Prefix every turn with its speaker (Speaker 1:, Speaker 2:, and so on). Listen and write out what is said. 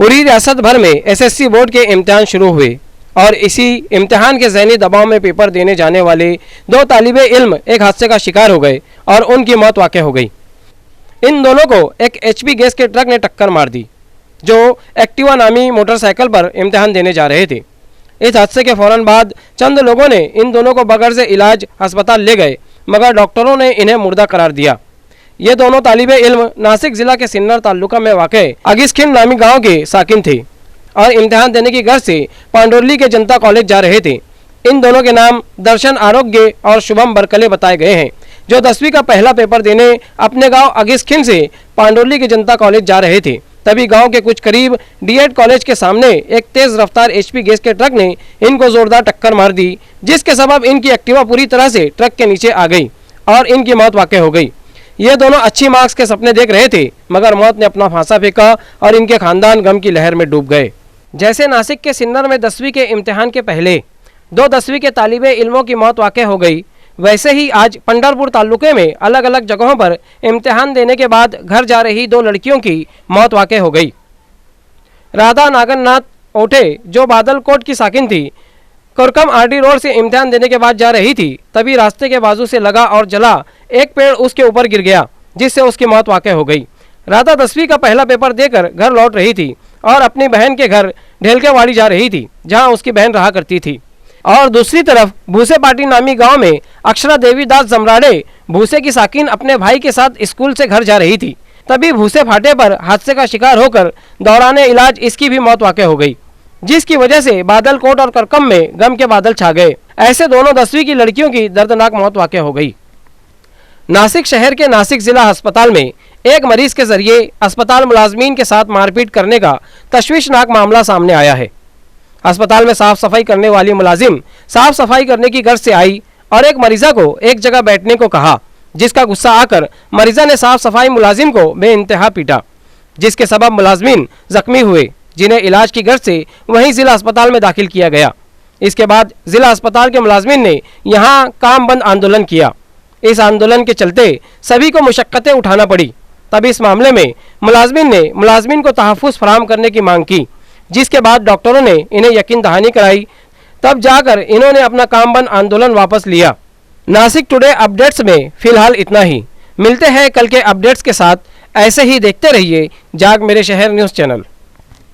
Speaker 1: पूरी रियासत भर में एसएससी बोर्ड के इम्तिहान शुरू हुए और इसी इम्तिहान के ज़हनी दबाव में पेपर देने जाने वाले दो तालिबे इल्म एक हादसे का शिकार हो गए और उनकी मौत वाक़ई हो गई। इन दोनों को एक एचपी गैस के ट्रक ने टक्कर मार दी जो एक्टिवा नामी मोटरसाइकिल पर इम्तिहान देने जा रहे थे। इस हादसे के फ़ौरन बाद चंद लोगों ने इन दोनों को बगैर इलाज अस्पताल ले गए, मगर डॉक्टरों ने इन्हें मुर्दा करार दिया। ये दोनों तालिबे इल्म नासिक जिला के सिन्नर तालुका में वाक़ अगिसखिंड नामी गांव के साकिन थे और इम्तिहान देने की गर्ज से पांडोली के जनता कॉलेज जा रहे थे। इन दोनों के नाम दर्शन आरोग्य और शुभम बरकले बताए गए हैं, जो 10वीं का पहला पेपर देने अपने गांव अगिसखिंड से पांडोली के जनता कॉलेज जा रहे थे। तभी गांव के कुछ करीब डीएड कॉलेज के सामने एक तेज रफ्तार एचपी गैस के ट्रक ने इनको जोरदार टक्कर मार दी, जिसके सबब इनकी एक्टिवा पूरी तरह से ट्रक के नीचे आ गई और इनकी मौत वाक़ई हो गई। ये दोनों अच्छी मार्क्स के सपने देख रहे थे, मगर मौत ने अपना फांसा फेंका और इनके खानदान गम की लहर में डूब गए। जैसे नासिक के सिन्नर में 10वीं के इम्तिहान के पहले दो 10वीं के तालिबे इल्मों की मौत वाक़ई हो गई, वैसे ही आज पंढरपुर तालुके में अलग अलग जगहों पर इम्तिहान देने के बाद घर जा रही दो लड़कियों की मौत वाक़ई हो गई। राधा नागन्नाथ ओठे, जो बादलकोट की साकिन थी, कुरकम आरडी रोड से इम्तिहान देने के बाद जा रही थी, तभी रास्ते के बाजू से लगा और जला एक पेड़ उसके ऊपर गिर गया, जिससे उसकी मौत वाक़ई हो गई। राधा 10वीं का पहला पेपर देकर घर लौट रही थी और अपनी बहन के घर ढेलकेवाड़ी जा रही थी, जहां उसकी बहन रहा करती थी। और दूसरी तरफ भूसे पाटी नामी गांव में अक्षरा देवीदास जमराड़े भूसे की साकिन अपने भाई के साथ स्कूल से घर जा रही थी, तभी भूसे फाटे पर हादसे का शिकार होकर दौरान इलाज इसकी भी मौत वाक़ई हो गई, जिसकी वजह से बादलकोट और करकम में गम के बादल छा गए। ऐसे दोनों 10वीं की लड़कियों की दर्दनाक मौत वाक़ई हो गई। नासिक शहर के नासिक जिला अस्पताल में एक मरीज के जरिए अस्पताल मुलाजमीन के साथ मारपीट करने का तशवीशनाक मामला सामने आया है। अस्पताल में साफ सफाई करने वाली मुलाजिम साफ सफाई करने की गर्ज से आई और एक मरीजा को एक जगह बैठने को कहा, जिसका गुस्सा आकर मरीजा ने साफ सफाई मुलाजिम को बेइंतहा पीटा, जिसके सबब मुलाजमीन जख्मी हुए, जिन्हें इलाज की गर्ज से वहीं जिला अस्पताल में दाखिल किया गया। इसके बाद जिला अस्पताल के मुलाजमीन ने यहाँ काम बंद आंदोलन किया। इस आंदोलन के चलते सभी को मुशक्कतें उठाना पड़ी। तब इस मामले में मुलाजमीन को तहफ़्फ़ुज़ फराहम करने की मांग की, जिसके बाद डॉक्टरों ने इन्हें यकीन दहानी कराई, तब जाकर इन्होंने अपना काम बंद आंदोलन वापस लिया। नासिक टुडे अपडेट्स में फ़िलहाल इतना ही। मिलते हैं कल के अपडेट्स के साथ। ऐसे ही देखते रहिए जाग मेरे शहर न्यूज़ चैनल।